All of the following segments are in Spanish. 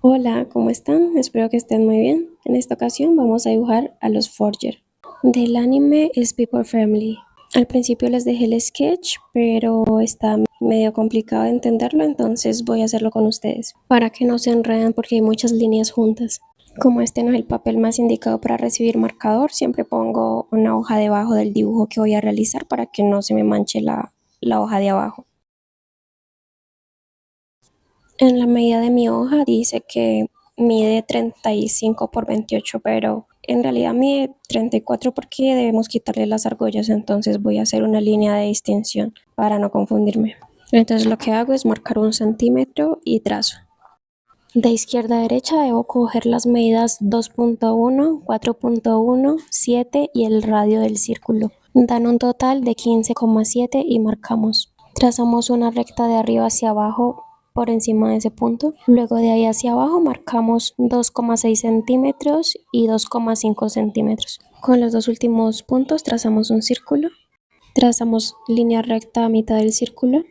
Hola, ¿cómo están? Espero que estén muy bien. En esta ocasión vamos a dibujar a los Forger del anime Spyxfamily. Al principio les dejé el sketch, pero está medio complicado de entenderlo, entonces voy a hacerlo con ustedes para que no se enreden porque hay muchas líneas juntas. Como este no es el papel más indicado para recibir marcador, siempre pongo una hoja debajo del dibujo que voy a realizar para que no se me manche la hoja de abajo. En la medida de mi hoja dice que mide 35 por 28, pero en realidad mide 34 porque debemos quitarle las argollas, entonces voy a hacer una línea de distinción para no confundirme. Entonces lo que hago es marcar 1 centímetro y trazo. De izquierda a derecha debo coger las medidas 2.1, 4.1, 7 y el radio del círculo. Dan un total de 15,7 y marcamos. Trazamos una recta de arriba hacia abajo por encima de ese punto. Luego de ahí hacia abajo marcamos 2,6 centímetros y 2,5 centímetros. Con los dos últimos puntos trazamos un círculo. Trazamos línea recta a mitad del círculo.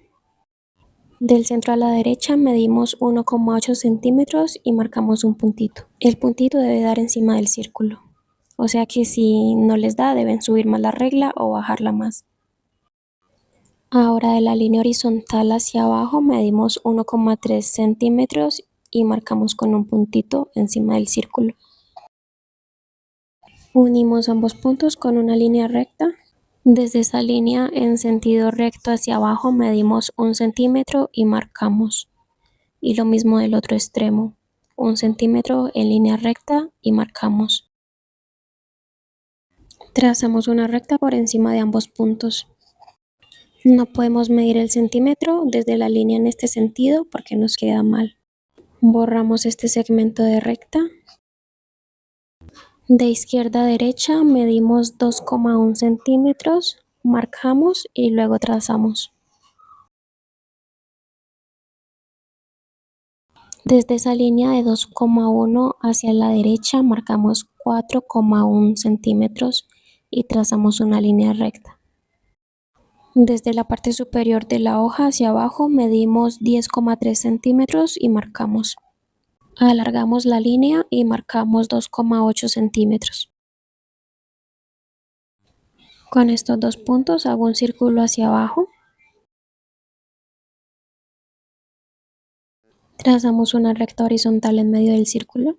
Del centro a la derecha medimos 1,8 centímetros y marcamos un puntito. El puntito debe dar encima del círculo. O sea que si no les da, deben subir más la regla o bajarla más. Ahora de la línea horizontal hacia abajo medimos 1,3 centímetros y marcamos con un puntito encima del círculo. Unimos ambos puntos con una línea recta. Desde esa línea en sentido recto hacia abajo medimos 1 centímetro y marcamos. Y lo mismo del otro extremo. 1 centímetro en línea recta y marcamos. Trazamos una recta por encima de ambos puntos. No podemos medir el centímetro desde la línea en este sentido porque nos queda mal. Borramos este segmento de recta. De izquierda a derecha medimos 2,1 centímetros, marcamos y luego trazamos. Desde esa línea de 2,1 hacia la derecha marcamos 4,1 centímetros y trazamos una línea recta. Desde la parte superior de la hoja hacia abajo medimos 10,3 centímetros y marcamos. Alargamos la línea y marcamos 2,8 centímetros. Con estos dos puntos hago un círculo hacia abajo. Trazamos una recta horizontal en medio del círculo.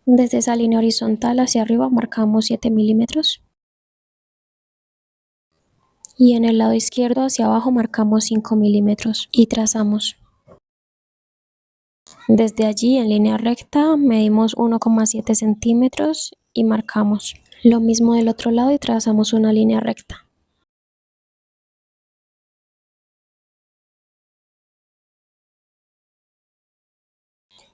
Desde esa línea horizontal hacia arriba marcamos 7 milímetros. Y en el lado izquierdo hacia abajo marcamos 5 milímetros y trazamos. Desde allí en línea recta medimos 1,7 centímetros y marcamos. Lo mismo del otro lado y trazamos una línea recta.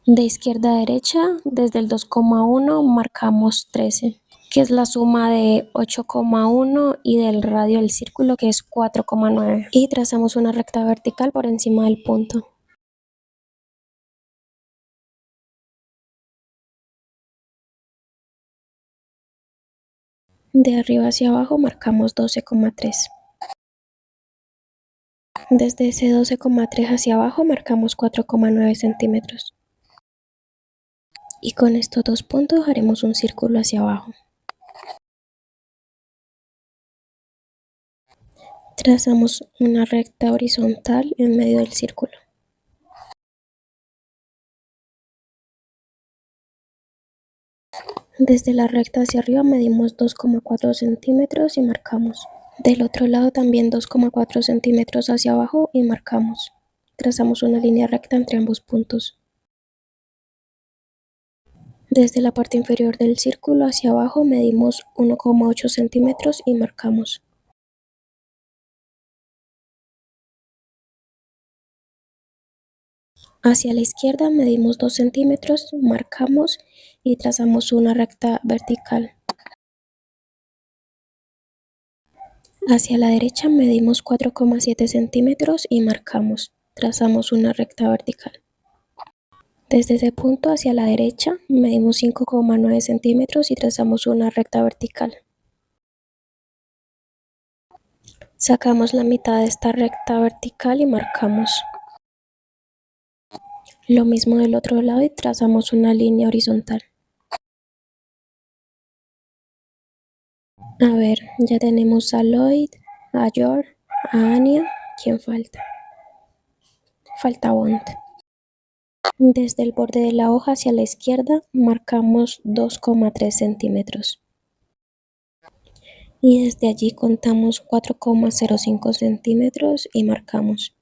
De izquierda a derecha, desde el 2,1 marcamos 13, que es la suma de 8,1 y del radio del círculo, que es 4,9. Y trazamos una recta vertical por encima del punto. De arriba hacia abajo marcamos 12,3. Desde ese 12,3 hacia abajo marcamos 4,9 centímetros. Y con estos dos puntos haremos un círculo hacia abajo. Trazamos una recta horizontal en medio del círculo. Desde la recta hacia arriba medimos 2,4 centímetros y marcamos. Del otro lado también 2,4 centímetros hacia abajo y marcamos. Trazamos una línea recta entre ambos puntos. Desde la parte inferior del círculo hacia abajo medimos 1,8 centímetros y marcamos. Hacia la izquierda medimos 2 centímetros, marcamos y trazamos una recta vertical. Hacia la derecha medimos 4,7 centímetros y marcamos. Trazamos una recta vertical. Desde ese punto hacia la derecha medimos 5,9 centímetros y trazamos una recta vertical. Sacamos la mitad de esta recta vertical y marcamos. Lo mismo del otro lado y trazamos una línea horizontal. A ver, ya tenemos a Lloyd, a George, a Anya. ¿Quién falta? Falta Bond. Desde el borde de la hoja hacia la izquierda marcamos 2,3 centímetros. Y desde allí contamos 4,05 centímetros y marcamos.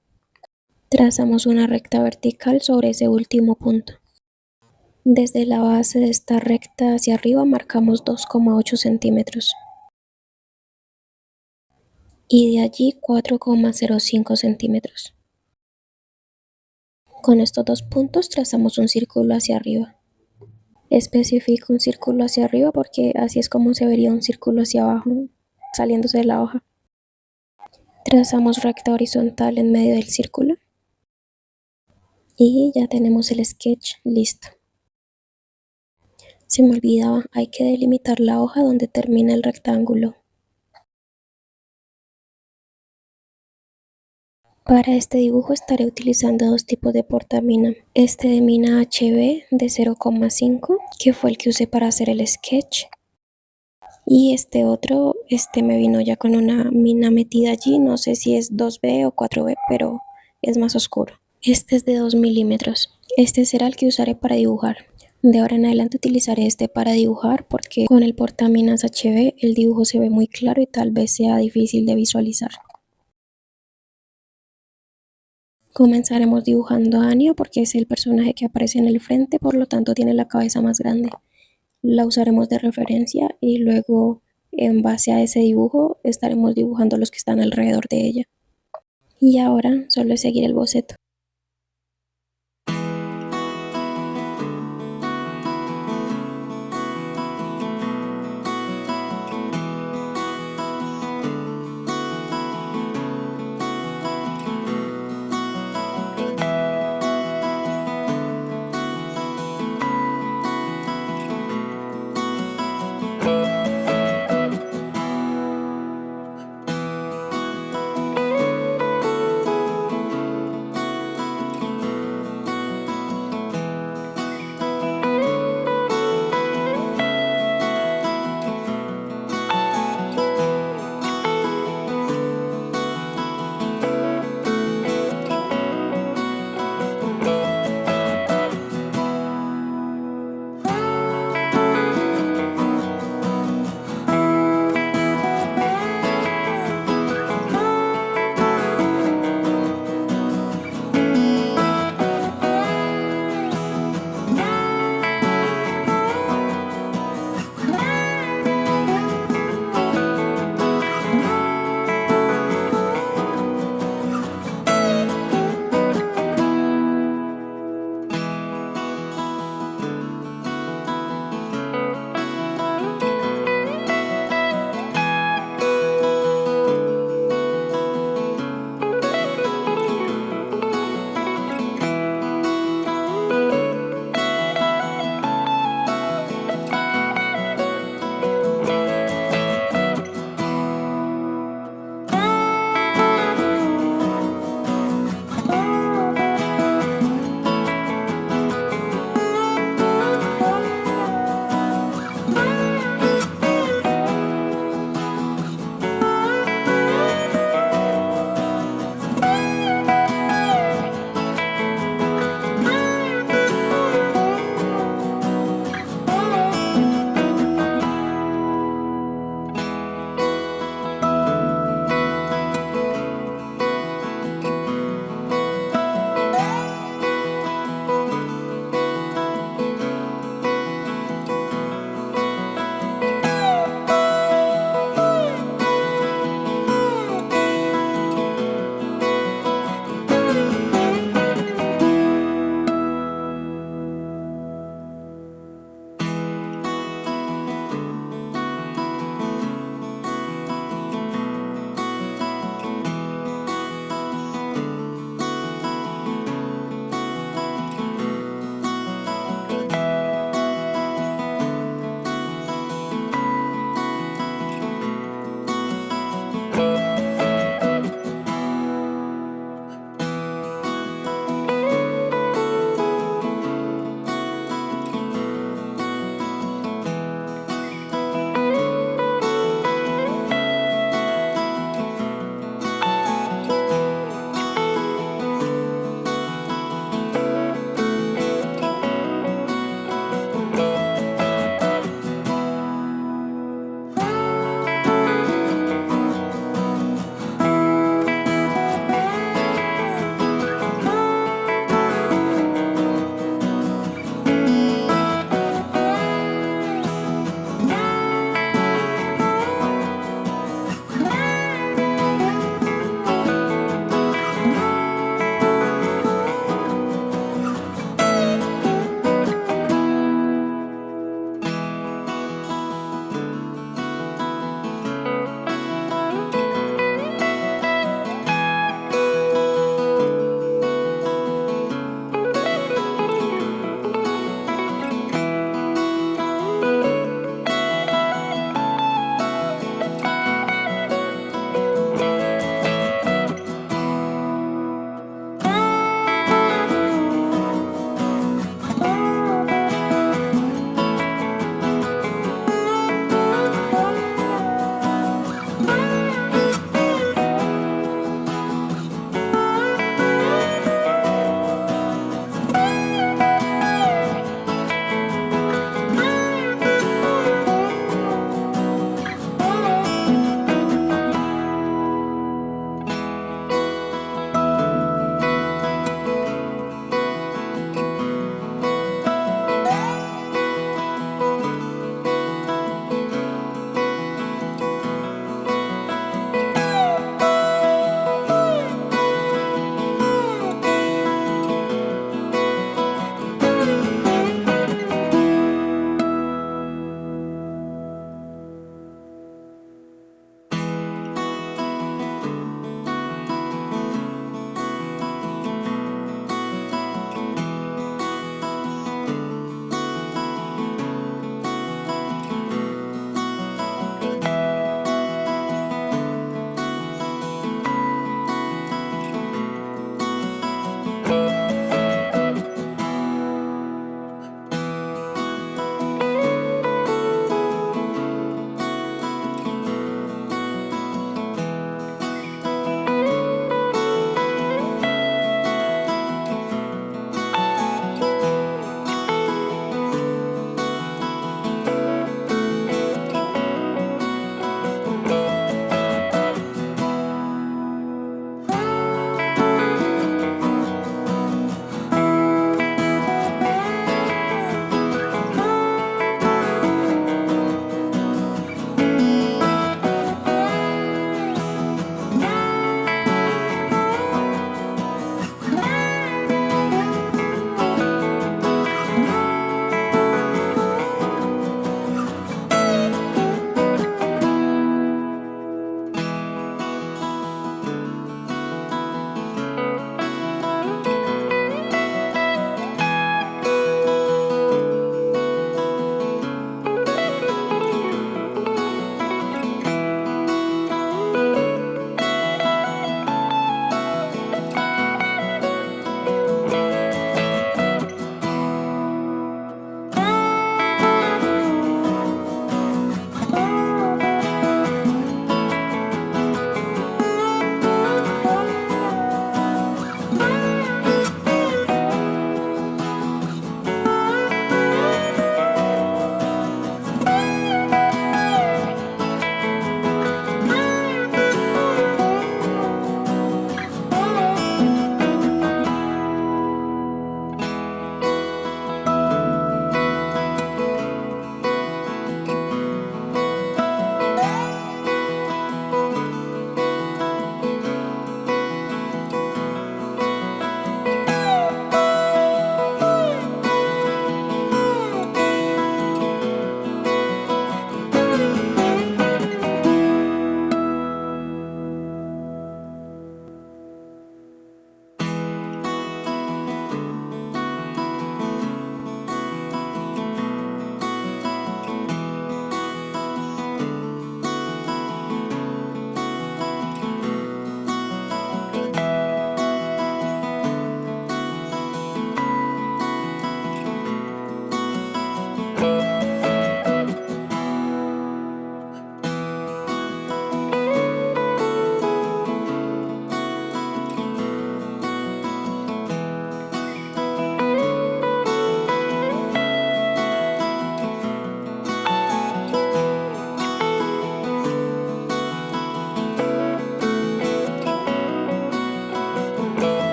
Trazamos una recta vertical sobre ese último punto. Desde la base de esta recta hacia arriba marcamos 2,8 centímetros. Y de allí 4,05 centímetros. Con estos dos puntos trazamos un círculo hacia arriba. Especifico un círculo hacia arriba porque así es como se vería un círculo hacia abajo, saliéndose de la hoja. Trazamos recta horizontal en medio del círculo. Y ya tenemos el sketch listo. Se me olvidaba, hay que delimitar la hoja donde termina el rectángulo. Para este dibujo estaré utilizando dos tipos de portamina. Este de mina HB de 0,5, que fue el que usé para hacer el sketch. Y este otro, me vino ya con una mina metida allí, no sé si es 2B o 4B, pero es más oscuro. Este es de 2 milímetros. Este será el que usaré para dibujar. De ahora en adelante utilizaré este para dibujar porque con el portaminas HB el dibujo se ve muy claro y tal vez sea difícil de visualizar. Comenzaremos dibujando a Anya porque es el personaje que aparece en el frente, por lo tanto tiene la cabeza más grande. La usaremos de referencia y luego en base a ese dibujo estaremos dibujando los que están alrededor de ella. Y ahora solo es seguir el boceto.